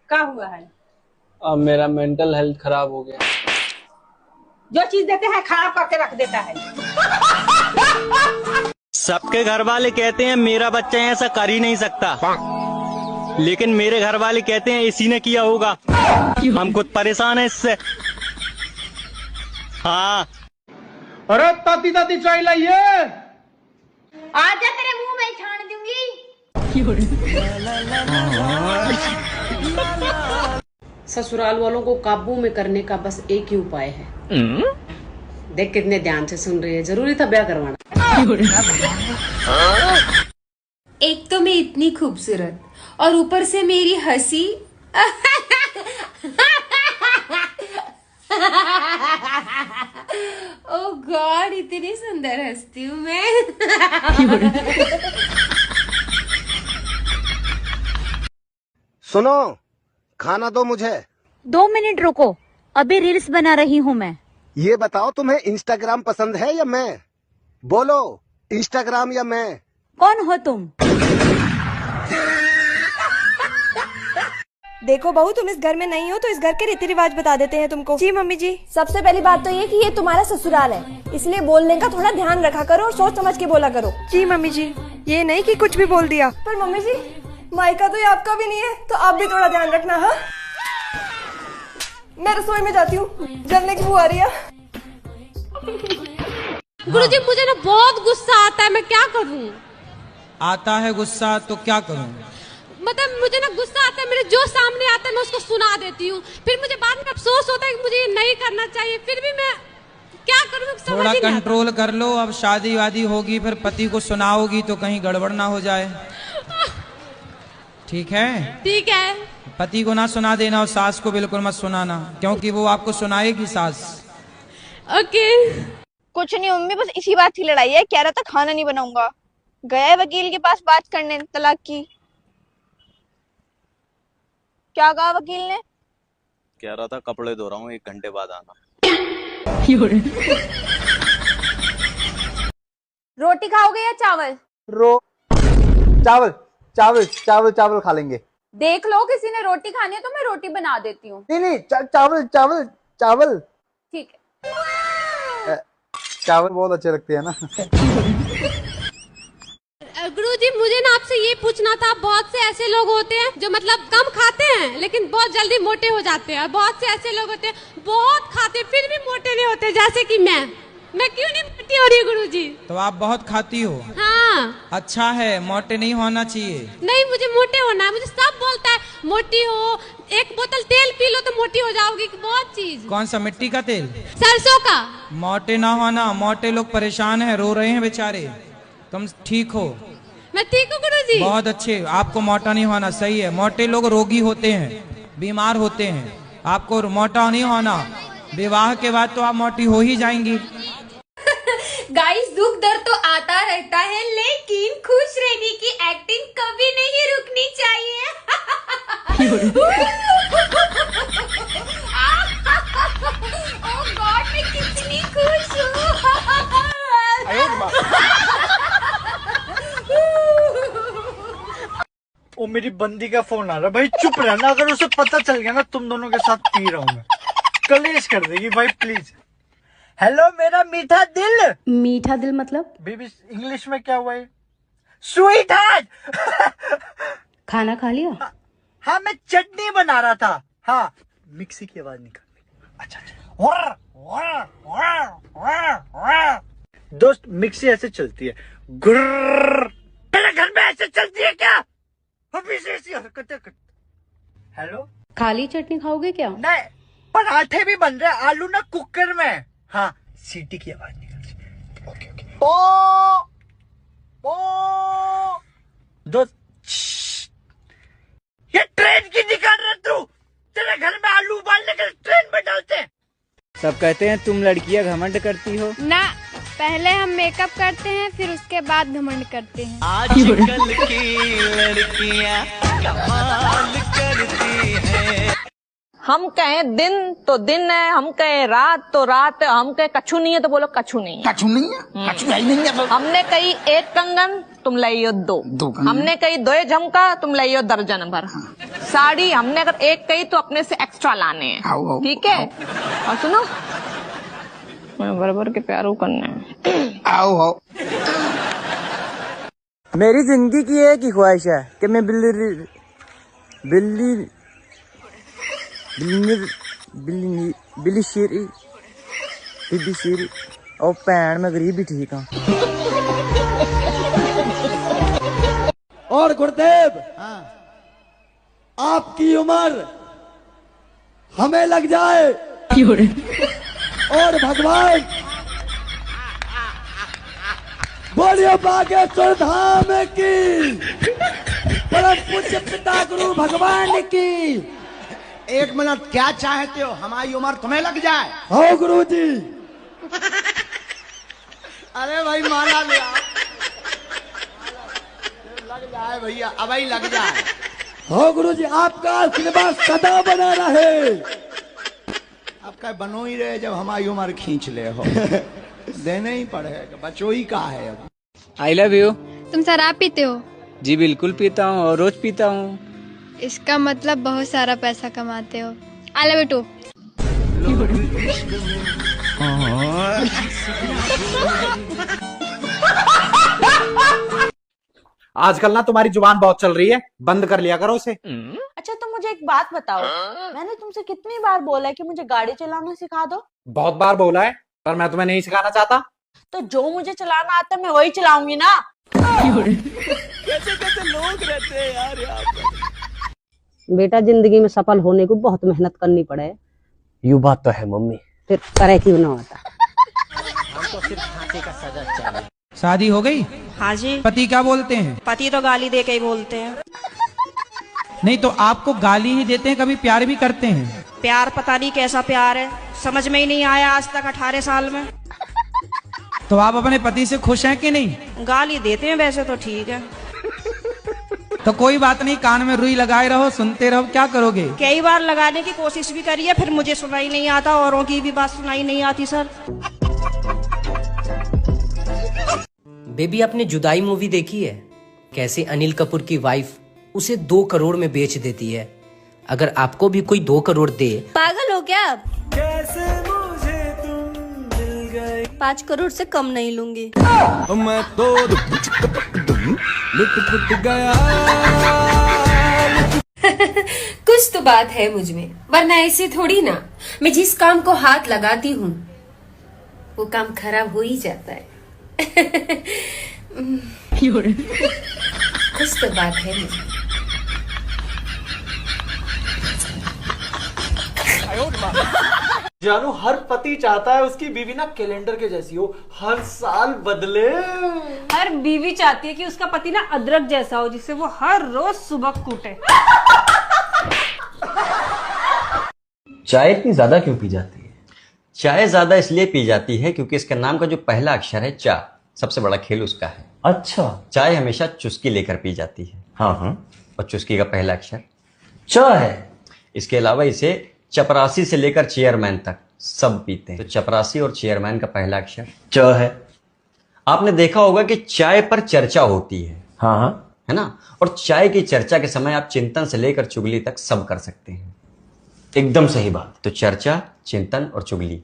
क्या हुआ है? अब मेरा मेंटल हेल्थ खराब हो गया। जो चीज देते हैं खराब करके रख देता है। सबके घर वाले कहते हैं मेरा बच्चा ऐसा कर ही नहीं सकता, लेकिन मेरे घर वाले कहते हैं इसी ने किया होगा। हम खुद परेशान हैं इससे। हाँ। अरे ताती ताती चाय लाइए। आजा तेरे मुंह में छान दूंगी। ससुराल वालों को काबू में करने का बस एक ही उपाय है। देख कितने ध्यान से सुन रही है, जरूरी था ब्याह करवाना। एक तो मैं इतनी खूबसूरत और ऊपर से मेरी हंसी। ओह गॉड, इतनी सुंदर हंसती हूँ मैं। सुनो, खाना दो मुझे। 2 मिनट रुको, अभी रील्स बना रही हूँ मैं। ये बताओ तुम्हें इंस्टाग्राम पसंद है या मैं? बोलो, इंस्टाग्राम या मैं? कौन हो तुम? देखो बहू, तुम इस घर में नहीं हो तो इस घर के रीति रिवाज बता देते हैं तुमको। जी मम्मी जी। सबसे पहली बात तो ये कि ये तुम्हारा ससुराल है, इसलिए बोलने का थोड़ा ध्यान रखा करो और सोच समझ के बोला करो। जी मम्मी जी, ये नहीं कि कुछ भी बोल दिया। पर मम्मी जी, मायका तो ये आपका भी नहीं है, तो आप भी थोड़ा ध्यान रखना। हाँ, मैं रसोई में जाती हूँ, जलने की बू आ रही है। गुरुजी, मुझे ना बहुत गुस्सा आता है, मैं क्या करूँ? आता है गुस्सा तो क्या करूँ? मतलब मुझे ना गुस्सा आता है, मेरे जो सामने आता है मैं उसको सुना देती हूँ, फिर मुझे बाद में अफसोस होता है कि मुझे ये नहीं करना चाहिए, फिर भी मैं क्या करूँ? थोड़ा कंट्रोल कर लो। अब शादी वादी होगी, फिर पति को सुनाओगी तो कहीं गड़बड़ ना हो जाए। ठीक है? ठीक है। पति को ना सुना देना और सास को बिल्कुल मत सुनाना, क्योंकि वो आपको सुनाएगी सास। ओके। कुछ नहीं मम्मी, बस इसी बात की लड़ाई है। कह रहा था खाना नहीं बनाऊंगा, गया है वकील के पास बात करने तलाक की। क्या कहा वकील ने? कह रहा था कपड़े धो रहा हूँ, 1 घंटे बाद आना। रोटी खाओगे या चावल? चावल चावल चावल चावल खा लेंगे। देख लो, किसी ने रोटी खानी है तो मैं रोटी बना देती हूँ। नहीं नहीं, चावल चावल चावल। ठीक है। चावल बहुत अच्छे लगते हैं ना। गुरुजी, मुझे ना आपसे ये पूछना था, बहुत से ऐसे लोग होते हैं जो मतलब कम खाते हैं लेकिन बहुत जल्दी मोटे हो जाते हैं, और बहुत से ऐसे लोग होते हैं बहुत खाते फिर भी मोटे नहीं होते, जैसे कि मैं क्यों नहीं मोटी हो रही गुरुजी? तो आप बहुत खाती हो? हाँ। अच्छा है, मोटे नहीं होना चाहिए। नहीं, मुझे मोटे होना है। मुझे सब बोलता है मोटी हो, 1 बोतल तेल पी लो तो मोटी हो जाओगी, बहुत चीज। कौन सा, मिट्टी का तेल? सरसों का। मोटे ना होना, मोटे लोग परेशान हैं, रो रहे हैं बेचारे। तुम ठीक हो? मैं ठीक हूँ गुरुजी। बहुत अच्छे। आपको मोटा नहीं होना, सही है। मोटे लोग रोगी होते हैं, बीमार होते हैं। आपको मोटा नहीं होना, विवाह के बाद तो आप मोटी हो ही जाएंगी। गाइस, दुख दर्द तो आता रहता है, लेकिन खुश रहने की एक्टिंग कभी नहीं रुकनी चाहिए। ओह गॉड, मैं कितनी खुश हूँ। ओ मेरी बंदी का फोन आ रहा है। भाई चुप रहना, अगर उसे पता चल गया ना तुम दोनों के साथ पी रहा हूँ मैं, कलेश कर देगी भाई, प्लीज। हेलो मेरा मीठा दिल। मीठा दिल मतलब? बेबी इंग्लिश में क्या हुआ है? Sweet heart. खाना खा लिया? हाँ, मैं चटनी बना रहा था। हाँ, मिक्सी की आवाज निकाल। अच्छा दोस्त, मिक्सी ऐसे चलती है, गुर्र। तेरे घर में ऐसे चलती है क्या? हमेशा ऐसी हरकतें कर। हेलो, खाली चटनी खाओगे क्या? नहीं, पराठे भी बन रहे, आलू ना कुकर में। हाँ, सीटी की आवाज निकल। Okay okay. ओ दोस्त, ये ट्रेन की निकाल रहा तू? तेरे घर में आलू उबालने के ट्रेन में डालते हैं। सब कहते हैं तुम लड़कियां घमंड करती हो ना, पहले हम मेकअप करते हैं, फिर उसके बाद घमंड करते हैं। आजकल की लड़कियां कमाल करती हैं। हम कहें दिन तो दिन है, हम कहें रात तो रात है, हम कहें कछु नहीं है तो बोलो कछु नहीं है। कछु नहीं है, कछु है ही नहीं है। हमने कही 1 कंगन तुम लाइयो 2। हमने कही 2 झुमका, तुम लाइयो दर्जन भर। साड़ी हमने अगर 1 कही तो अपने से एक्स्ट्रा लाने हैं, ठीक है? और सुनो, मैं बराबर के प्यारो करने आओ। मेरी जिंदगी की एक ही ख्वाहिश है कि मैं बिल्ली शेरी और भैन मैं गरीब भी ठीक हाँ। और गुरुदेव, आपकी उम्र हमें लग जाए और भगवान बोलिए बागेश्वर धाम की, परम पूज्य पिता गुरु भगवान की। 1 मिनट, क्या चाहते हो? हमारी उम्र तुम्हें लग जाए? हो गुरु जी। अरे भाई माला ले आओ। लग जाए भैया, अब ही लग जाए। हो गुरु जी, आपका आशीर्वाद सदा बना रहे। आपका बनो ही रहे, जब हमारी उम्र खींच ले हो। देने ही पड़ेगा, बचो ही का है अब। आई लव यू। तुम शराब पीते हो? जी बिल्कुल पीता हूँ और रोज पीता हूँ। इसका मतलब बहुत सारा पैसा कमाते हो। I love you too. आजकल ना तुम्हारी जुबान बहुत चल रही है, बंद कर लिया करो उसे। अच्छा तुम मुझे एक बात बताओ, मैंने तुमसे कितनी बार बोला है कि मुझे गाड़ी चलाना सिखा दो? बहुत बार बोला है, पर मैं तुम्हें नहीं सिखाना चाहता। तो जो मुझे चलाना आता है मैं वही चलाऊंगी ना। कैसे कैसे लोग रहते हैं यार यहाँ पर। बेटा, जिंदगी में सफल होने को बहुत मेहनत करनी पड़े। यू बात तो है मम्मी। फिर करे क्यों ना होता। हमको सिर्फ फांसी का सजा चाहिए। शादी हो गई? हाँ जी। पति क्या बोलते हैं? पति तो गाली दे के ही बोलते हैं। नहीं तो आपको गाली ही देते हैं, कभी प्यार भी करते हैं? प्यार पता नहीं कैसा प्यार है, समझ में ही नहीं आया आज तक 18 साल में। तो आप अपने पति से खुश हैं कि नहीं? गाली देते हैं वैसे तो ठीक है। तो कोई बात नहीं, कान में रुई लगाए रहो, सुनते रहो। क्या करोगे? कई बार लगाने की कोशिश भी करी है, फिर मुझे सुनाई नहीं आता, औरों की भी बात सुनाई नहीं आती सर। बेबी, आपने जुदाई मूवी देखी है? कैसे अनिल कपूर की वाइफ उसे 2 करोड़ में बेच देती है। अगर आपको भी कोई 2 करोड़ दे। पागल हो क्या आप? कैसे मुझे तुम मिल गए। 5 करोड़ से कम नहीं लूंगी। मैं तो लुट गया। कुछ तो बात है मुझ में, वरना ऐसे थोड़ी ना। मैं जिस काम को हाथ लगाती हूँ वो काम खराब हो ही जाता है। कुछ तो बात है मुझ में। जानू, हर पति चाहता है उसकी बीवी ना कैलेंडर के जैसी हो, हर साल बदले। हर बीवी चाहती है कि उसका पति ना अदरक जैसा हो, जिससे वो हर रोज सुबह कूटे। चाय इतनी ज्यादा क्यों पी जाती है? चाय ज्यादा इसलिए पी जाती है क्योंकि इसके नाम का जो पहला अक्षर है चा, सबसे बड़ा खेल उसका है। अच्छा। चाय हमेशा चुस्की लेकर पी जाती है। हाँ हाँ। और चुस्की का पहला अक्षर च है। इसके अलावा इसे चपरासी से लेकर चेयरमैन तक सब पीते हैं। तो चपरासी और चेयरमैन का पहला अक्षर च है। आपने देखा होगा कि चाय पर चर्चा होती है। हाँ हाँ, है ना? और चाय की चर्चा के समय आप चिंतन से लेकर चुगली तक सब कर सकते हैं। एकदम सही बात। तो चर्चा, चिंतन और चुगली